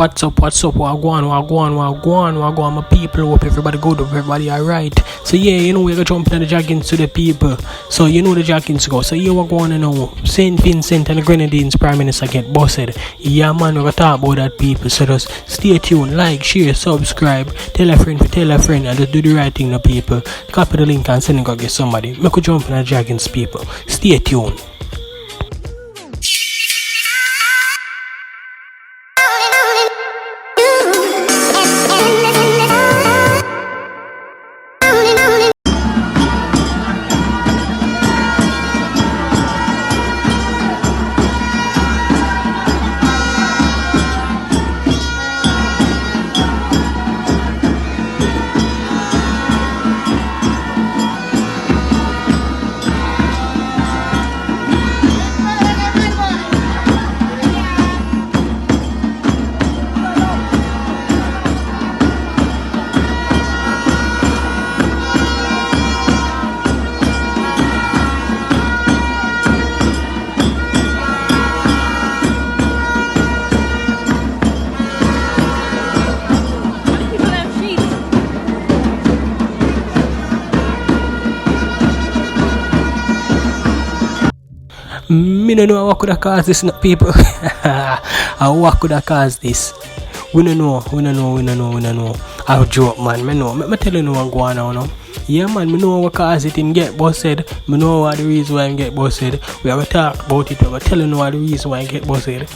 What's up, wagwan, my people. Hope everybody good, hope everybody alright. So yeah, you know we're gonna jump into the Jackins to the people. So you know the Jackins go. So yeah, we're going to know St. Vincent and the Grenadines Prime Minister get busted. Yeah man, we're gonna talk about that people. So just stay tuned, like, share, subscribe, tell a friend, and just do the right thing to people. Copy the link and send it go get somebody. Make a jump in the Jackins people. Stay tuned. Me don't know what could have caused this, people. What could have caused this? We don't know. I'll joke, man. Me know. Me tell you no what going on now. Yeah, man. Me know what caused it. Him get busted. Me know what the reason why him get busted. We have a talk about it. We have tell you know what the reason why him get busted.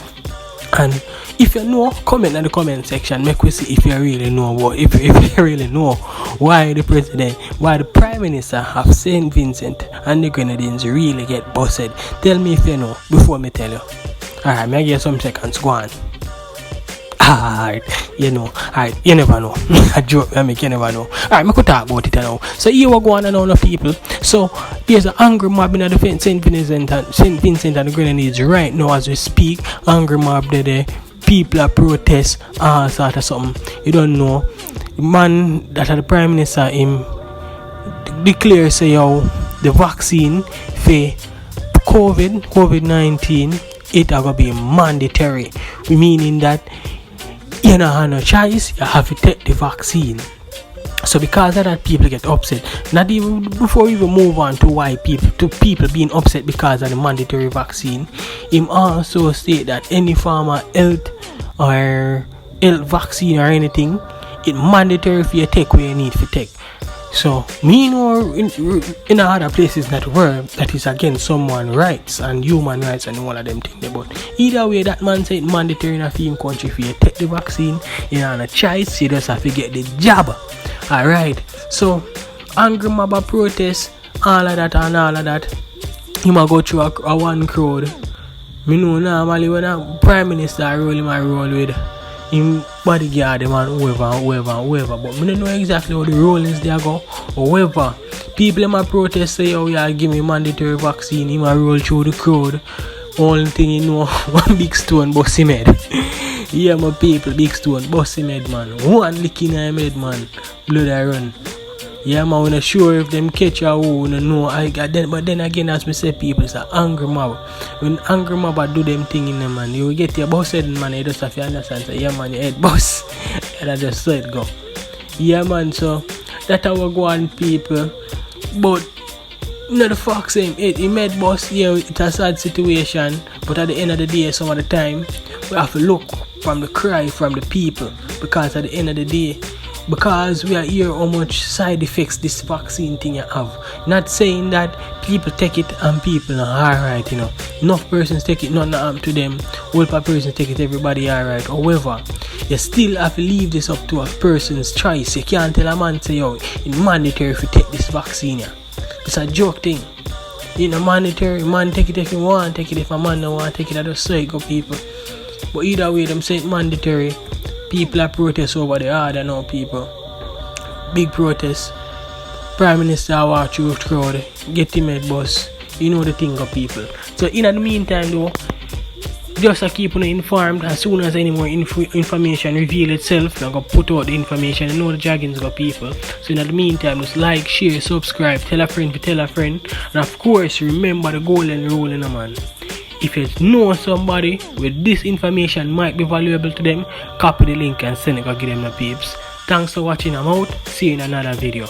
And if you know, comment in the comment section. Make we see if you really know what. If you really know why the president, why the prime minister of St. Vincent and the Grenadines really get busted. Tell me if you know before me tell you. Alright, me give you some seconds. Go on. Alright, you know. Alright, you never know. I joke, I make you never know. Alright, I could talk about it now. So here we go on and on the people. So there's an angry mob in the St. Vincent and the Grenadines right now as we speak. Angry mob there. People are protest, sort of something. You don't know. The man that had the prime minister him declare say yo the vaccine for COVID-19 it are gonna be mandatory. Meaning that you don't have no choice, you have to take the vaccine. So because of that, people get upset. Not even before we even move on to why people being upset because of the mandatory vaccine. Him also state that any form of health vaccine or anything, it's mandatory for you take what you need to take. So me know in other places that world that is against someone's rights and human rights and all of them things. But either way, that man said mandatory in a film country for you take the vaccine. You have a choice, you just have to get the jab. Alright, so angry mob protest, all of that. You might go through a one crowd. Me know normally when a prime minister roll him a roll with him bodyguard him and whoever. But me don't know exactly how the rollings they go. However, people in my protest say, oh yeah, give me mandatory vaccine. He might roll through the crowd. Only thing you know, one big stone bust him head. Yeah, my people, big stone bust him head, man. One lick in him head, man. Blood I run. Yeah, man, we're not sure if them catch or who, we don't know. But then again, as we say, people, it's an angry mob. When angry mob do them thing in them, man, you will get your boss head, man, you just have to understand. So, yeah, man, your head boss. And I just let go. Yeah, man, so that's how we go on, people. But no, the fuck same. It made boss, yeah, it's a sad situation. But at the end of the day, some of the time, we have to look from the cry from the people. Because at the end of the day, because we are here how much side effects this vaccine thing you have. Not saying that people take it and people are alright, you know. Enough persons take it, nothing happen to them. Whole persons take it, everybody alright. However, you still have to leave this up to a person's choice. You can't tell a man say, yo, it's mandatory if you take this vaccine. Yeah. It's a joke thing. You know, mandatory, man take it if you want, take it if a man don't want, take it, I just say it go people. But either way, them say it's mandatory. People are protest over the order now, people. Big protest. Prime Minister walk through the crowd, get him head bus. You know the thing of people. So in the meantime though, just to keep you informed, as soon as any more information reveal itself, I'm going to put out the information. You know the Jaggins got people. So in the meantime, just like, share, subscribe, tell a friend to tell a friend. And of course, remember the golden rule in a man. If you know somebody with this information might be valuable to them, copy the link and send it, go give them the peeps. Thanks for watching. I'm out. See you in another video.